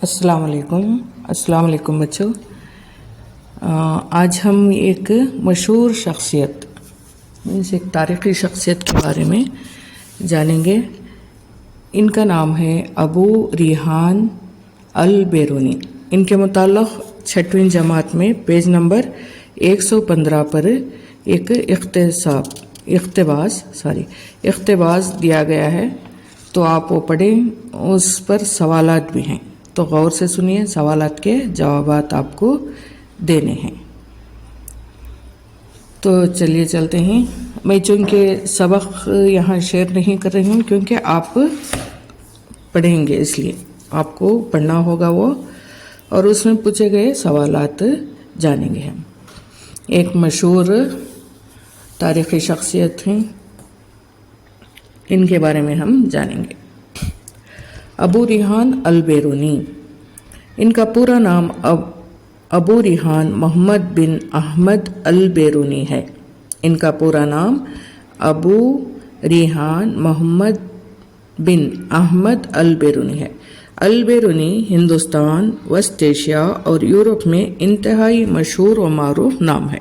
अस्सलाम वालेकुम बच्चों। आज हम एक मशहूर शख्सियत मीन्स एक तारीख़ी शख्सियत के बारे में जानेंगे। इनका नाम है अबू रिहान अल बेरूनी। इनके मुताल्लिक़ 6वीं जमात में पेज नंबर 115 पर एक इख्तिबास दिया गया है, तो आप वो पढ़ें। उस पर सवालात भी हैं, तो गौर से सुनिए, सवालात के जवाबात आपको देने हैं। तो चलिए चलते हैं। मैं चूँकि सबक यहाँ शेयर नहीं कर रही हूँ क्योंकि आप पढ़ेंगे, इसलिए आपको पढ़ना होगा वो, और उसमें पूछे गए सवालात जानेंगे हम। एक मशहूर तारीख़ी शख्सियत हैं, इनके बारे में हम जानेंगे। अबू रिहान अल बेरूनी, इनका पूरा नाम अबू रिहान मोहम्मद बिन अहमद अल बेरूनी है। इनका पूरा नाम अबू रिहान मोहम्मद बिन अहमद अल बेरूनी है। अल बेरूनी हिंदुस्तान, वेस्ट एशिया और यूरोप में इंतहाई मशहूर व मारूफ नाम है।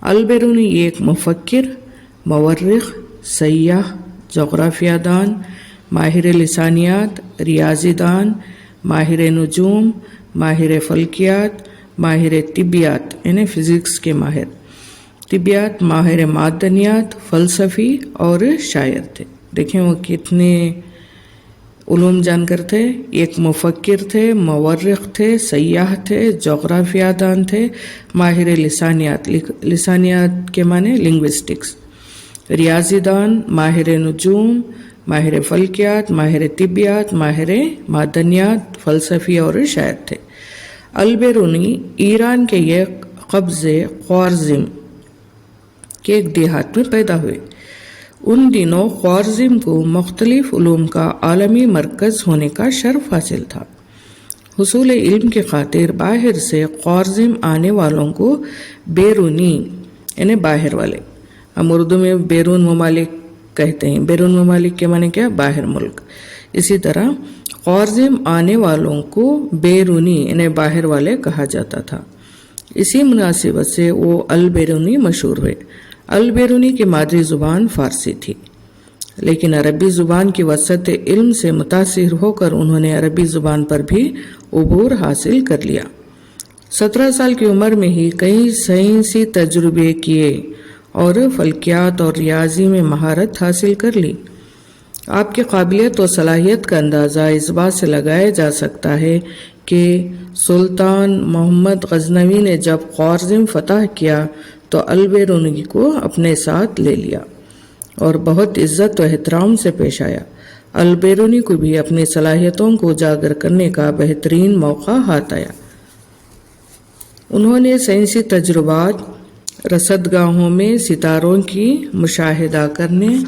अल बेरूनी एक मुफक्किर, मवर्रिख, सय्याह, जोग्राफिया दान, माहिर लिसानियात, रियाजी दान, माहिर नुजूम, माहिर फल्कियात, माहिर तिबियात यानी फ़िज़िक्स के माहिर तिबियात, माहिर मादनियात, फ़लसफ़ी और शायर थे। देखें वो कितने उलूम जानकर थे। एक मुफक्किर थे, मवर्रिख थे, सय्याह थे, जोग्राफिया दान थे, माहिर लिसानियात, लिसानियात के माने लिंग्विस्टिक्स, रियाजी दान, माहिर नुजूम, माहिर फल्कियात, माहिर तिबियात, माहिर मादनियात, फ़लसफ़ी और शायर थे। अल बेरूनी ईरान के एक कब्ज़े ख्वारज़िम के एक देहात में पैदा हुए। उन दिनों ख्वारज़िम को मुख्तलिफ़ उलूम का आलमी मरकज़ होने का शर्फ हासिल था। हुसूल इल्म के खातिर बाहर से ख्वारज़िम आने वालों को बेरूनी यानी बाहर वाले, हम उर्दू में बैरून ममालिक कहते हैं। बैरून ममालिक के माने क्या? बाहर मुल्क। इसी तरह ख्वारज़िम आने वालों को बेरूनी यानी बाहर वाले कहा जाता था। इसी मुनासिबत से वो अल बेरूनी मशहूर हुए। अल बेरूनी की मादरी ज़ुबान फ़ारसी थी, लेकिन अरबी ज़ुबान की वसअत इल्म से मुतासिर होकर उन्होंने अरबी ज़ुबान पर भी उबूर हासिल कर लिया। 17 साल की उम्र में ही कई साइंसी तजुर्बे किए और फल्कियात और रियाजी में महारत हासिल कर ली। आपकी काबिलियत और सलाहियत का अंदाज़ा इस बात से लगाया जा सकता है कि सुल्तान मोहम्मद गज़नवी ने जब ख्वारज़िम फ़तह किया तो अल बेरूनी को अपने साथ ले लिया और बहुत इज़्ज़त व एहतराम से पेश आया। अल बेरूनी को भी अपनी सलाहियतों को उजागर करने का बेहतरीन मौका हाथ आया। उन्होंने साइंसी तजुर्बात, रसदगाहों में सितारों की मुशाहिदा करने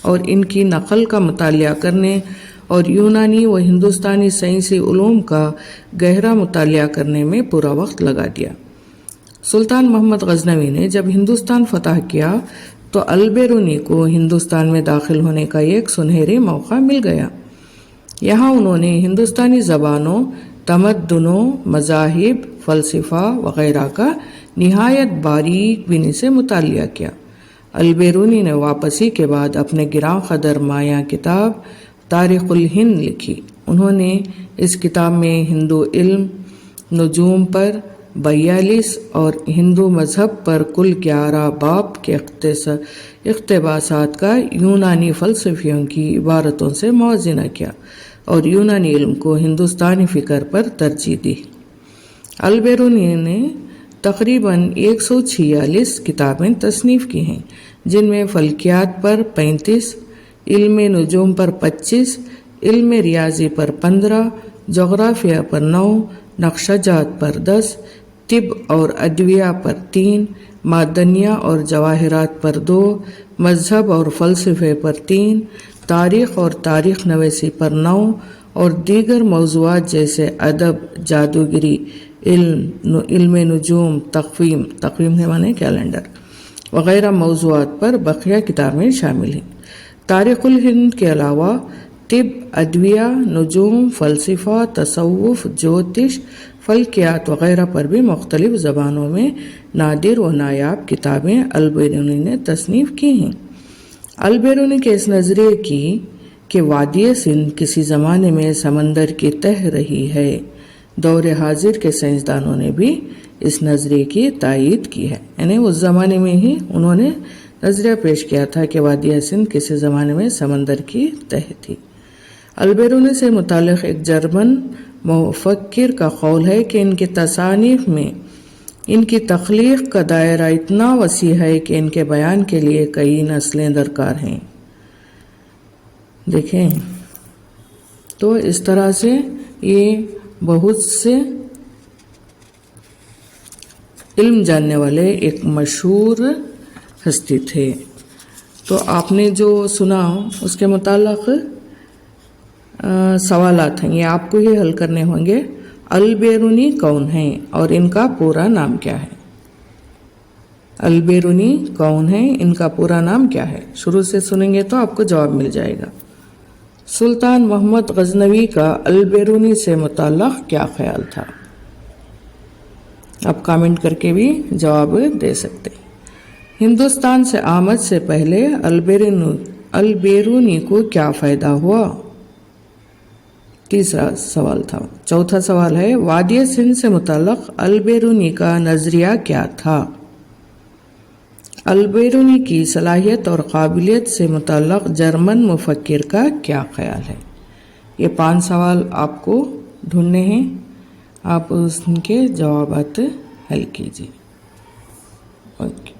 और इनकी नक़ल का मुतालिया करने और यूनानी व हिंदुस्तानी साइंसी उलूम का गहरा मुतालिया करने में पूरा वक्त लगा दिया। सुल्तान मोहम्मद गज़नवी ने जब हिंदुस्तान फ़तह किया तो अल बेरूनी को हिंदुस्तान में दाखिल होने का एक सुनहरी मौका मिल गया। यहाँ उन्होंने हिंदुस्तानी ज़बानों, तमद्दुनों, मज़ाहिब, फ़लसफ़ा वग़ैरह का निहायत बारीक बिनी से मुतालिया किया। अल बेरूनी ने वापसी के बाद अपने गिरां क़दर माया किताब तारीख़ुल हिंद लिखी। उन्होंने इस किताब में हिंदू इल्म, नुजूम पर 42 और हिंदू मज़हब पर कुल 11 बाब के इक़्तिबासात का यूनानी फ़लसफ़ियों की इबारतों से मुआज़ना किया और यूनानी इल्म को हिंदुस्तानी फ़िक्र पर तरजीह दी। अल बेरूनी ने तकरीबन 146 किताबें तसनीफ़ की हैं, जिनमें फ़ल्कियात पर 35, इल्म नुजूम पर 25, इल्म रियाजी पर 15, जोग्राफिया पर 9, नक्शजात पर 10, तिब और अदविया पर 3, मादनिया और जवाहिरात पर 2, मज़हब और फ़लसफ़े पर 3, तारीख़ और तारीख़ नवीसी पर 9 और दीगर मौज़ूआत जैसे अदब, जादूगरी, इल्म नुजूम, तक़वीम है माने कैलेंडर वग़ैरह मौज़ूआत पर बक़िया किताबें शामिल हैं। तारीख़ुल हिंद के अलावा طب، ادویہ، نجوم، فلسفہ، تصوف، جوتش، فلکیات وغیرہ پر بھی مختلف زبانوں میں نادر و نایاب کتابیں البیرونی نے تصنیف کی ہیں۔ البیرونی کے اس نظریے کی کہ وادی سندھ کسی زمانے میں سمندر کی تہ رہی ہے، دور حاضر کے سائنسدانوں نے بھی اس نظریے کی تائید کی ہے، یعنی اس زمانے میں ہی انہوں نے نظریہ پیش کیا تھا کہ وادی سندھ کسی زمانے میں سمندر کی تہ تھی۔ البیرونی سے متعلق ایک جرمن مفکر کا قول ہے کہ ان کی تصانیف میں ان کی تخلیق کا دائرہ اتنا وسیع ہے کہ ان کے بیان کے لیے کئی نسلیں درکار ہیں۔ دیکھیں تو اس طرح سے یہ بہت سے علم جاننے والے ایک مشہور ہستی تھے۔ تو آپ نے جو سنا اس کے متعلق سوالات ہیں، یہ آپ کو ہی حل کرنے ہوں گے۔ البیرونی کون ہیں اور ان کا پورا نام کیا ہے؟ البیرونی کون ہیں، ان کا پورا نام کیا ہے؟ شروع سے سنیں گے تو آپ کو جواب مل جائے گا۔ سلطان محمد غزنوی کا البیرونی سے متعلق کیا خیال تھا؟ آپ کامنٹ کر کے بھی جواب دے سکتے ہیں۔ ہندوستان سے آمد سے پہلے البیرونی کو کیا فائدہ ہوا؟ تیسرا سوال تھا۔ چوتھا سوال ہے وادی سندھ سے متعلق البیرونی کا نظریہ کیا تھا؟ البیرونی کی صلاحیت اور قابلیت سے متعلق جرمن مفکر کا کیا خیال ہے؟ یہ 5 سوال آپ کو ڈھونڈنے ہیں، آپ ان کے جوابات حل کیجیے۔ اوکے۔